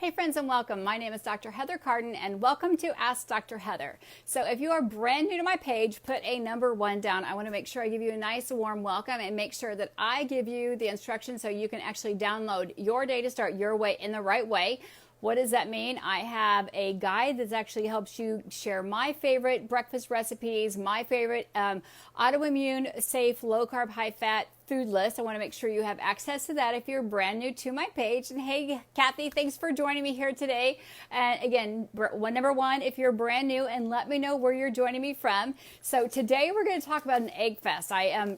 Hey friends and welcome. My name is Dr. Heather Carden and welcome to Ask Dr. Heather. So if you are brand new to my page, put a number 1 down. I want to make sure I give you a nice warm welcome and make sure that I give you the instructions so you can actually download your day to start your way in the right way. What does that mean? I have a guide that actually helps you share my favorite breakfast recipes, my favorite autoimmune, safe, low carb, high fat food list. I want to make sure you have access to that if you're brand new to my page. And hey, Kathy, thanks for joining me here today. And again, number 1, if you're brand new, and let me know where you're joining me from. So today we're going to talk about an egg fast.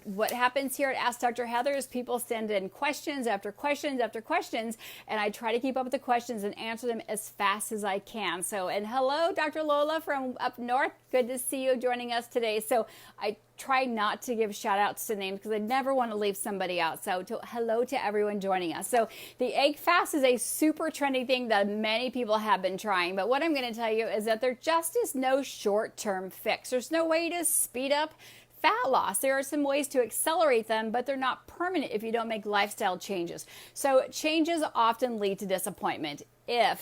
What happens here at Ask Dr. Heather is people send in questions after questions after questions, and I try to keep up with the questions and answer them as fast as I can. So, and hello, Dr. Lola from up north. Good to see you joining us today. So I try not to give shout outs to names because I never want to leave somebody out. So hello to everyone joining us. So the egg fast is a super trendy thing that many people have been trying. But what I'm going to tell you is that there just is no short-term fix. There's no way to speed up fat loss. There are some ways to accelerate them, but they're not permanent if you don't make lifestyle changes. So changes often lead to disappointment so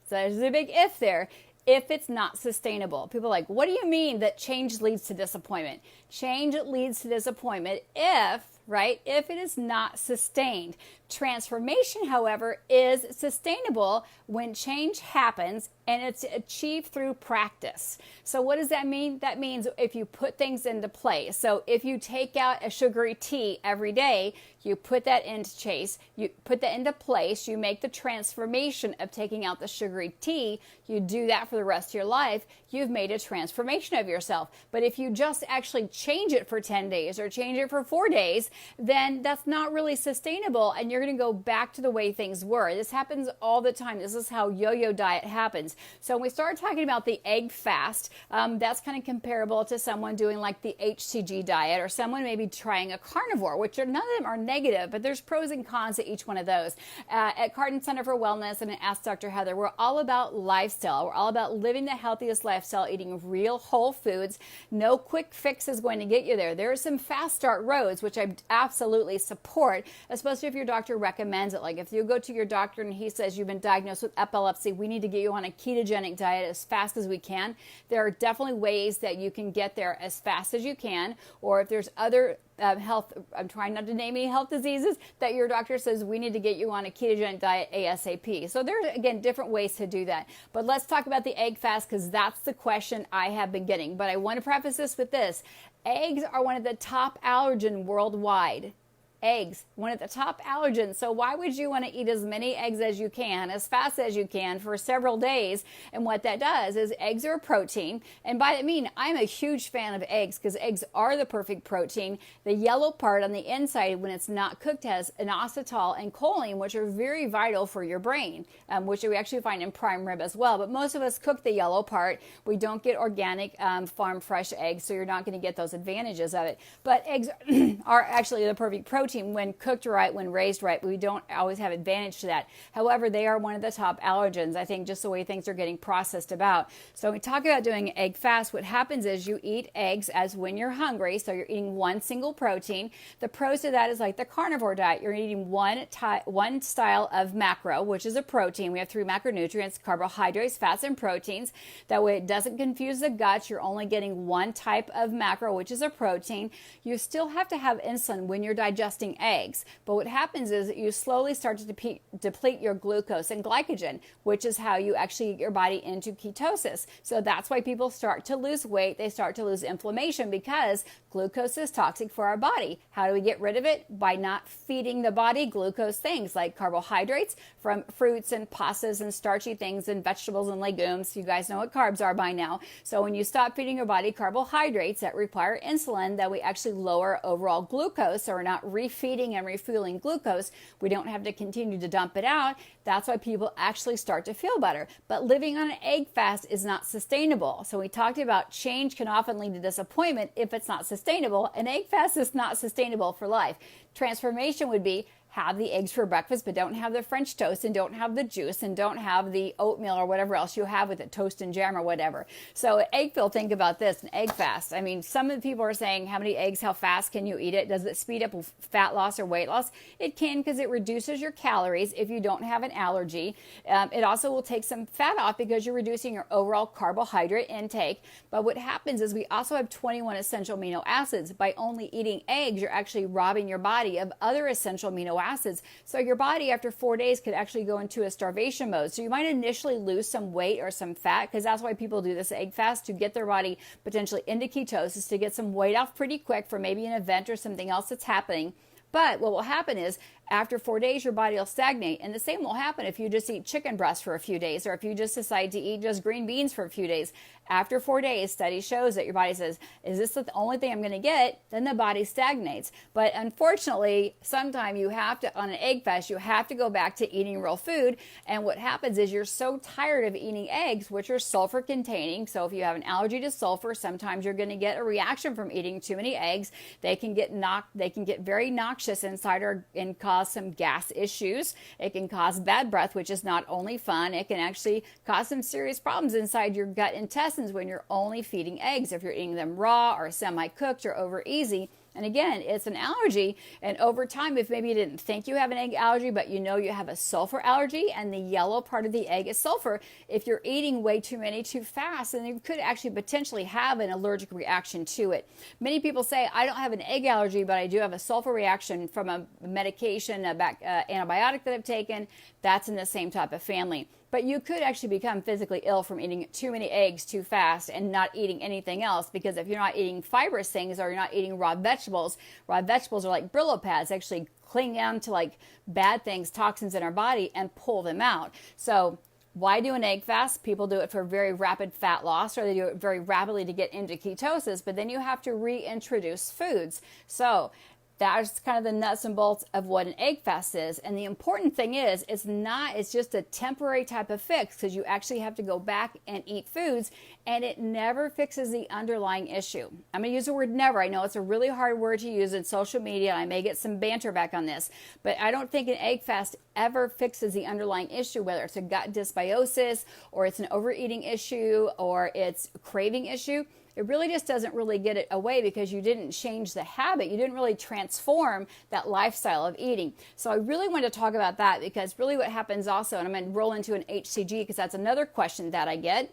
there's a big if there. If it's not sustainable. People are like, what do you mean that change leads to disappointment? Change leads to disappointment if it is not sustained. Transformation, however, is sustainable when change happens and it's achieved through practice. So what does that mean? That means if you put things into place. So if you take out a sugary tea every day, you put that into place, you make the transformation of taking out the sugary tea, you do that for the rest of your life, you've made a transformation of yourself. But if you just actually change it for 10 days or change it for 4 days, then that's not really sustainable and you're going to go back to the way things were. This happens all the time. This is how yo-yo diet happens. So when we start talking about the egg fast, that's kind of comparable to someone doing like the HCG diet or someone maybe trying a carnivore, which none of them are negative, but there's pros and cons to each one of those. At Carden Center for Wellness and at Ask Dr. Heather, we're all about lifestyle. We're all about living the healthiest lifestyle, eating real whole foods. No quick fix is going to get you there. There are some fast start roads, which I absolutely support, especially if your doctor recommends it. Like if you go to your doctor and he says you've been diagnosed with epilepsy, we need to get you on a ketogenic diet as fast as we can. There are definitely ways that you can get there as fast as you can. Or if there's other health, I'm trying not to name any health diseases, that your doctor says we need to get you on a ketogenic diet ASAP. So there's, again, different ways to do that. But let's talk about the egg fast because that's the question I have been getting. But I want to preface this with this. Eggs are one of the top allergen worldwide. Eggs, one of the top allergens. So why would you want to eat as many eggs as you can, as fast as you can for several days? And what that does is eggs are a protein. And by that I mean, I'm a huge fan of eggs because eggs are the perfect protein. The yellow part on the inside, when it's not cooked, has inositol and choline, which are very vital for your brain, which we actually find in prime rib as well. But most of us cook the yellow part. We don't get organic farm fresh eggs, so you're not going to get those advantages of it. But eggs are actually the perfect protein. When cooked right, when raised right, we don't always have advantage to that. However, they are one of the top allergens, I think, just the way things are getting processed about. So when we talk about doing egg fast, what happens is you eat eggs as when you're hungry, so you're eating one single protein. The pros to that is like the carnivore diet. You're eating one style of macro, which is a protein. We have 3 macronutrients, carbohydrates, fats, and proteins. That way it doesn't confuse the gut. You're only getting one type of macro, which is a protein. You still have to have insulin when you're digesting eggs. But what happens is that you slowly start to deplete your glucose and glycogen, which is how you actually get your body into ketosis. So that's why people start to lose weight. They start to lose inflammation because glucose is toxic for our body. How do we get rid of it? By not feeding the body glucose things like carbohydrates from fruits and pastas and starchy things and vegetables and legumes. You guys know what carbs are by now. So when you stop feeding your body carbohydrates that require insulin, that we actually lower overall glucose, so we're not refeeding and refueling glucose, we don't have to continue to dump it out. That's why people actually start to feel better. But living on an egg fast is not sustainable. So we talked about change can often lead to disappointment if it's not sustainable. An egg fast is not sustainable for life. Transformation would be have the eggs for breakfast, but don't have the French toast and don't have the juice and don't have the oatmeal or whatever else you have with it, toast and jam or whatever. So egg fill, think about this, an egg fast. I mean, some of the people are saying, how many eggs, how fast can you eat it? Does it speed up fat loss or weight loss? It can, because it reduces your calories if you don't have an allergy. It also will take some fat off because you're reducing your overall carbohydrate intake. But what happens is we also have 21 essential amino acids. By only eating eggs, you're actually robbing your body of other essential amino acids. So your body after 4 days could actually go into a starvation mode. So you might initially lose some weight or some fat, because that's why people do this egg fast, to get their body potentially into ketosis, to get some weight off pretty quick for maybe an event or something else that's happening. But what will happen is after 4 days, your body will stagnate. And the same will happen if you just eat chicken breast for a few days, or if you just decide to eat just green beans for a few days. After 4 days, study shows that your body says, is this the only thing I'm going to get? Then the body stagnates. But unfortunately, sometimes you have to, on an egg fast, you have to go back to eating real food. And what happens is you're so tired of eating eggs, which are sulfur containing. So if you have an allergy to sulfur, sometimes you're going to get a reaction from eating too many eggs. They can get very noxious inside and cause some gas issues. It can cause bad breath, which is not only fun, it can actually cause some serious problems inside your gut intestines when you're only feeding eggs, if you're eating them raw or semi-cooked or over easy. And again, it's an allergy. And over time, if maybe you didn't think you have an egg allergy, but you know you have a sulfur allergy, and the yellow part of the egg is sulfur, if you're eating way too many too fast, then you could actually potentially have an allergic reaction to it. Many people say, I don't have an egg allergy, but I do have a sulfur reaction from a medication, antibiotic that I've taken. That's in the same type of family. But you could actually become physically ill from eating too many eggs too fast and not eating anything else, because if you're not eating fibrous things or you're not eating raw vegetables are like Brillo pads, actually cling down to like bad things, toxins in our body, and pull them out. So why do an egg fast? People do it for very rapid fat loss, or they do it very rapidly to get into ketosis, but then you have to reintroduce foods. So that's kind of the nuts and bolts of what an egg fast is. And the important thing is, it's just a temporary type of fix, because you actually have to go back and eat foods, and it never fixes the underlying issue. I'm going to use the word never. I know it's a really hard word to use in social media. I may get some banter back on this, but I don't think an egg fast ever fixes the underlying issue, whether it's a gut dysbiosis or it's an overeating issue or it's a craving issue. It really just doesn't really get it away, because you didn't change the habit. You didn't really transform that lifestyle of eating. So I really want to talk about that, because really what happens also, and I'm going to roll into an HCG because that's another question that I get.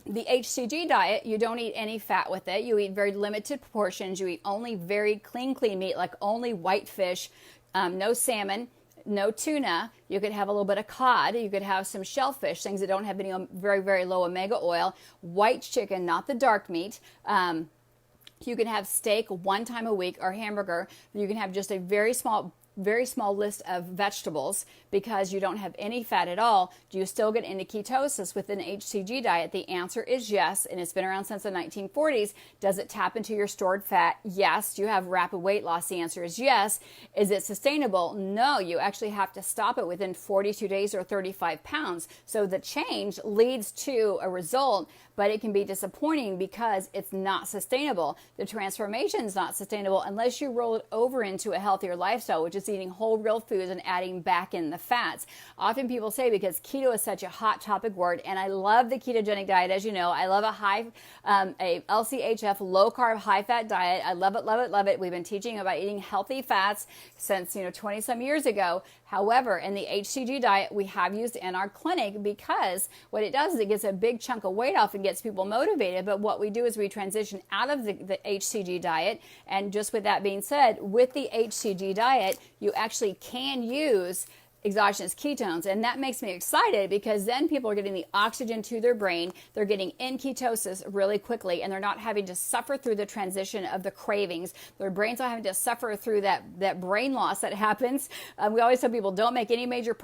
The HCG diet, you don't eat any fat with it. You eat very limited portions. You eat only very clean meat, like only white fish, no salmon, no tuna. You could have a little bit of cod. You could have some shellfish, things that don't have any very, very low omega oil. White chicken, not the dark meat. You can have steak one time a week, or hamburger. You can have just a very small list of vegetables, because you don't have any fat at all. Do you still get into ketosis with an HCG diet? The answer is yes, and it's been around since the 1940s. Does it tap into your stored fat? Yes. Do you have rapid weight loss? The answer is yes. Is it sustainable? No. You actually have to stop it within 42 days or 35 pounds. So the change leads to a result, but it can be disappointing because it's not sustainable. The transformation is not sustainable unless you roll it over into a healthier lifestyle, which is eating whole real foods and adding back in the fats. Often people say, because keto is such a hot topic word, and I love the ketogenic diet, as you know. I love a LCHF, low carb, high fat diet. I love it, love it, love it. We've been teaching about eating healthy fats since 20 some years ago. However, in the HCG diet, we have used in our clinic, because what it does is it gets a big chunk of weight off and gets people motivated. But what we do is we transition out of the HCG diet. And just with that being said, with the HCG diet, you actually can use exogenous ketones. And that makes me excited, because then people are getting the oxygen to their brain. They're getting in ketosis really quickly, and they're not having to suffer through the transition of the cravings. Their brain's not having to suffer through that brain loss that happens. We always tell people, don't make any major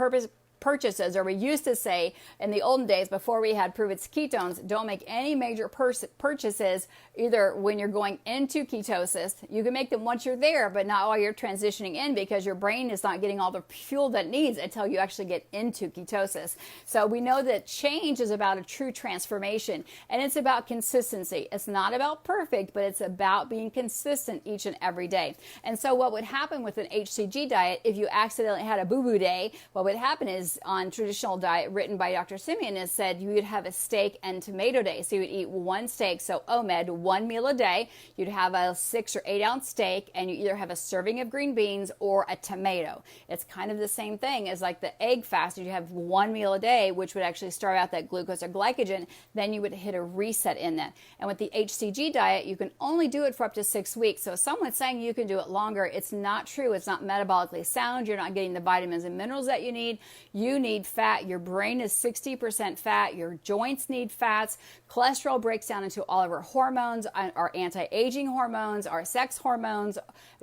purchases, or we used to say in the olden days before we had proven ketones, don't make any major purchases either when you're going into ketosis. You can make them once you're there, but not while you're transitioning in, because your brain is not getting all the fuel that it needs until you actually get into ketosis. So we know that change is about a true transformation, and it's about consistency. It's not about perfect, but it's about being consistent each and every day. And so what would happen with an HCG diet, if you accidentally had a boo-boo day, what would happen is on traditional diet written by Dr. Simeon, it said you would have a steak and tomato day. So you would eat one steak, so OMED, one meal a day. You'd have a 6 or 8 ounce steak, and you either have a serving of green beans or a tomato. It's kind of the same thing as like the egg fast. You have one meal a day, which would actually start out that glucose or glycogen. Then you would hit a reset in that. And with the HCG diet, you can only do it for up to 6 weeks. So someone's saying you can do it longer. It's not true. It's not metabolically sound. You're not getting the vitamins and minerals that you need. You need fat. Your brain is 60% fat. Your joints need fats. Cholesterol breaks down into all of our hormones, our anti-aging hormones, our sex hormones.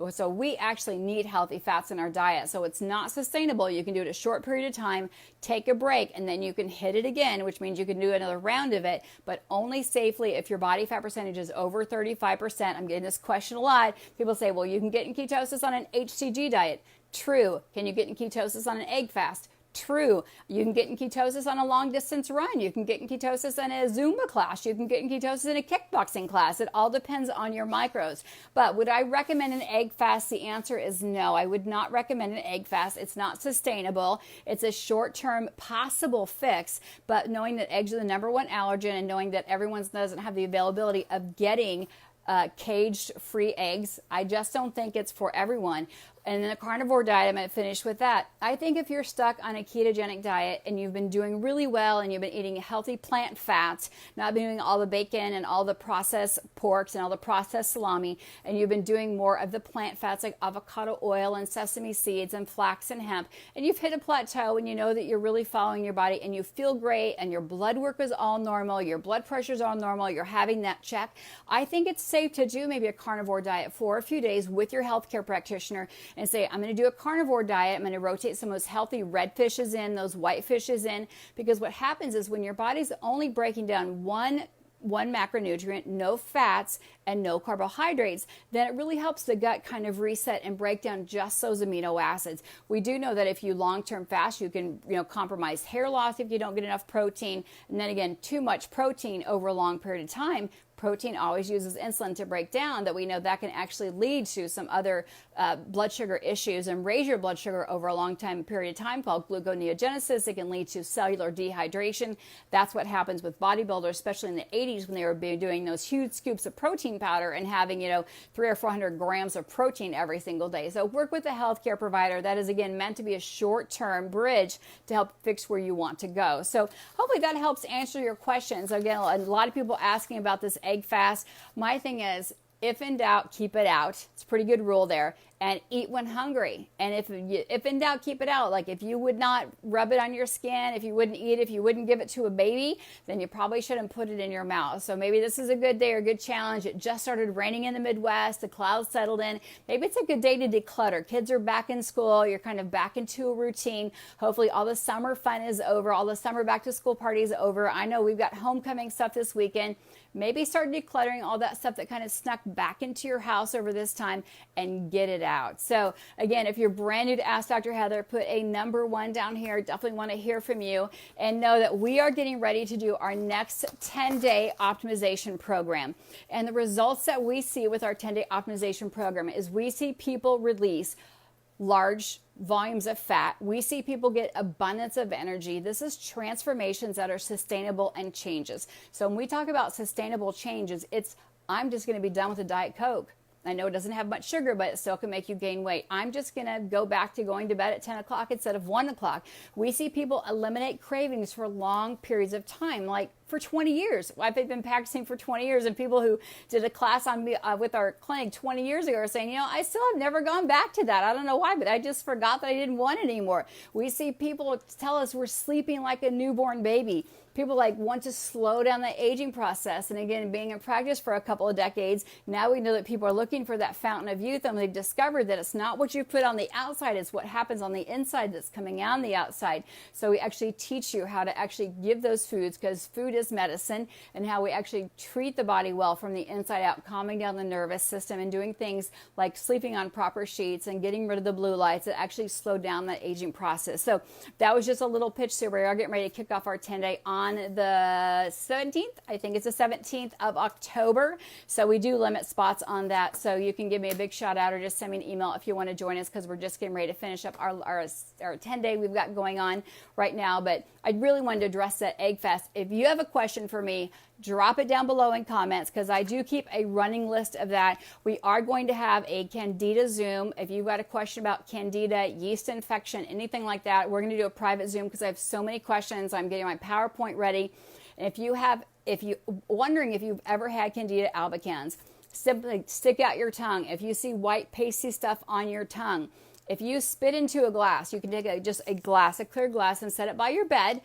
So we actually need healthy fats in our diet. So it's not sustainable. You can do it a short period of time, take a break, and then you can hit it again, which means you can do another round of it, but only safely if your body fat percentage is over 35%. I'm getting this question a lot. People say, well, you can get in ketosis on an HCG diet. True. Can you get in ketosis on an egg fast? True. You can get in ketosis on a long distance run. You can get in ketosis in a Zumba class. You can get in ketosis in a kickboxing class. It all depends on your macros. But would I recommend an egg fast? The answer is no. I would not recommend an egg fast. It's not sustainable. It's a short-term possible fix, but knowing that eggs are the number one allergen, and knowing that everyone doesn't have the availability of getting caged-free eggs, I just don't think it's for everyone. And then the carnivore diet, I'm going to finish with that. I think if you're stuck on a ketogenic diet and you've been doing really well and you've been eating healthy plant fats, not been doing all the bacon and all the processed porks and all the processed salami, and you've been doing more of the plant fats like avocado oil and sesame seeds and flax and hemp, and you've hit a plateau and you know that you're really following your body and you feel great and your blood work is all normal, your blood pressure is all normal, you're having that check, I think it's safe to do maybe a carnivore diet for a few days with your healthcare practitioner and say, I'm going to do a carnivore diet. I'm going to rotate some of those healthy red fishes in, those white fishes in, because what happens is when your body's only breaking down one macronutrient, no fats and no carbohydrates, then it really helps the gut kind of reset and break down just those amino acids. We do know that if you long-term fast, you can compromise hair loss if you don't get enough protein. And then again, too much protein over a long period of time. Protein always uses insulin to break down, that we know that can actually lead to some other blood sugar issues and raise your blood sugar over a long period of time called gluconeogenesis. It can lead to cellular dehydration. That's what happens with bodybuilders, especially in the 80s when they were doing those huge scoops of protein powder and having, 300 or 400 grams of protein every single day. So work with a healthcare provider. That is, again, meant to be a short-term bridge to help fix where you want to go. So hopefully that helps answer your questions. Again, a lot of people asking about this egg fast. My thing is, if in doubt, keep it out. It's a pretty good rule there. And eat when hungry. And if in doubt, keep it out. Like if you would not rub it on your skin, if you wouldn't eat it, if you wouldn't give it to a baby, then you probably shouldn't put it in your mouth. So maybe this is a good day or a good challenge. It just started raining in the Midwest. The clouds settled in. Maybe it's a good day to declutter. Kids are back in school. You're kind of back into a routine. Hopefully all the summer fun is over. All the summer back to school parties over. I know we've got homecoming stuff this weekend. Maybe start decluttering all that stuff that kind of snuck back into your house over this time and get it out. So again, if you're brand new to Ask Dr. Heather, put a number 1 down here. Definitely want to hear from you, and know that we are getting ready to do our next 10-day optimization program. And the results that we see with our 10-day optimization program is we see people release large volumes of fat. We see people get abundance of energy. This is transformations that are sustainable and changes. So when we talk about sustainable changes, it's I'm just going to be done with a Diet Coke. I know it doesn't have much sugar, but it still can make you gain weight. I'm just going to go back to going to bed at 10 o'clock instead of 1 o'clock. We see people eliminate cravings for long periods of time, like for 20 years. I've been practicing for 20 years, and people who did a class on me with our clinic 20 years ago are saying, I still have never gone back to that. I don't know why, but I just forgot that I didn't want it anymore. We see people tell us we're sleeping like a newborn baby. People want to slow down the aging process. And again, being in practice for a couple of decades, now we know that people are looking for that fountain of youth, and they've discovered that it's not what you put on the outside, it's what happens on the inside that's coming out on the outside. So we actually teach you how to actually give those foods, because food is medicine, and how we actually treat the body well from the inside out, calming down the nervous system and doing things like sleeping on proper sheets and getting rid of the blue lights that actually slow down that aging process. So that was just a little pitch. So we are getting ready to kick off our 10-day on the 17th. I think it's the 17th of October. So we do limit spots on that. So you can give me a big shout out or just send me an email if you want to join us, because we're just getting ready to finish up our 10-day we've got going on right now. But I really wanted to address that egg fast. If you have a question for me, drop it down below in comments, because I do keep a running list of that. We are going to have a Candida Zoom. If you've got a question about Candida, yeast infection, anything like that, we're going to do a private Zoom, because I have so many questions. I'm getting my PowerPoint ready. And if you wondering if you've ever had Candida albicans, simply stick out your tongue. If you see white pasty stuff on your tongue, if you spit into a glass, you can take a clear glass, and set it by your bed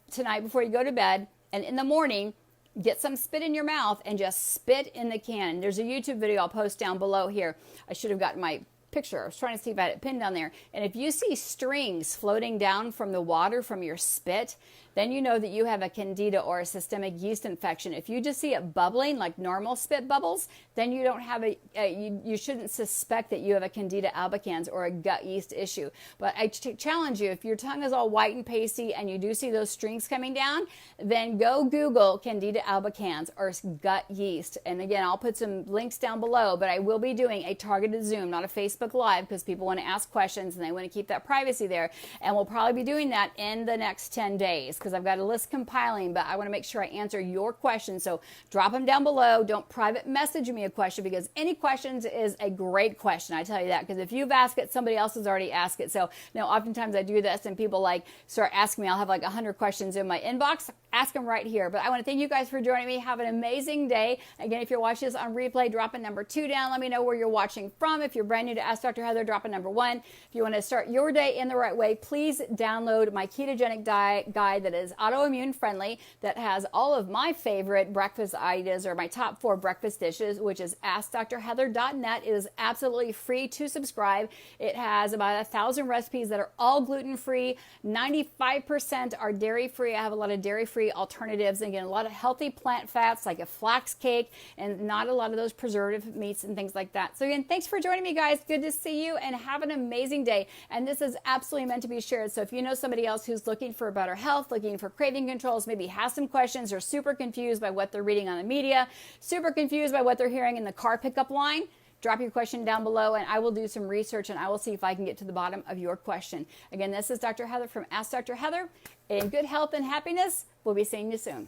tonight before you go to bed. And in the morning, get some spit in your mouth and just spit in the can. There's a YouTube video I'll post down below here. I should have gotten my picture. I was trying to see if I had it pinned down there. And if you see strings floating down from the water from your spit, then you know that you have a candida or a systemic yeast infection. If you just see it bubbling like normal spit bubbles, then you don't have you shouldn't suspect that you have a candida albicans or a gut yeast issue. But I challenge you, if your tongue is all white and pasty and you do see those strings coming down, then go Google candida albicans or gut yeast. And again, I'll put some links down below, but I will be doing a targeted Zoom, not a Facebook Live, because people want to ask questions and they want to keep that privacy there. And we'll probably be doing that in the next 10 days. Because I've got a list compiling, but I want to make sure I answer your questions. So drop them down below. Don't private message me a question, because any questions is a great question. I tell you that, because if you've asked it, somebody else has already asked it. So now oftentimes I do this and people start asking me. I'll have 100 questions in my inbox. Ask them right here. But I want to thank you guys for joining me. Have an amazing day. Again, if you're watching this on replay, drop a number 2 down. Let me know where you're watching from. If you're brand new to Ask Dr. Heather, drop a number 1. If you want to start your day in the right way, please download my ketogenic diet guide that is autoimmune friendly, that has all of my favorite breakfast ideas, or my top 4 breakfast dishes, which is AskDrHeather.net. It is absolutely free to subscribe. It has about 1,000 recipes that are all gluten-free. 95% are dairy-free. I have a lot of dairy-free alternatives. And again, a lot of healthy plant fats, like a flax cake, and not a lot of those preservative meats and things like that. So again, thanks for joining me, guys. Good to see you, and have an amazing day. And this is absolutely meant to be shared. So if you know somebody else who's looking for better health, looking for craving controls, maybe has some questions, or super confused by what they're reading on the media, super confused by what they're hearing in the car pickup line, drop your question down below, and I will do some research, and I will see if I can get to the bottom of your question. Again, this is Dr. Heather from Ask Dr. Heather. In good health and happiness, we'll be seeing you soon.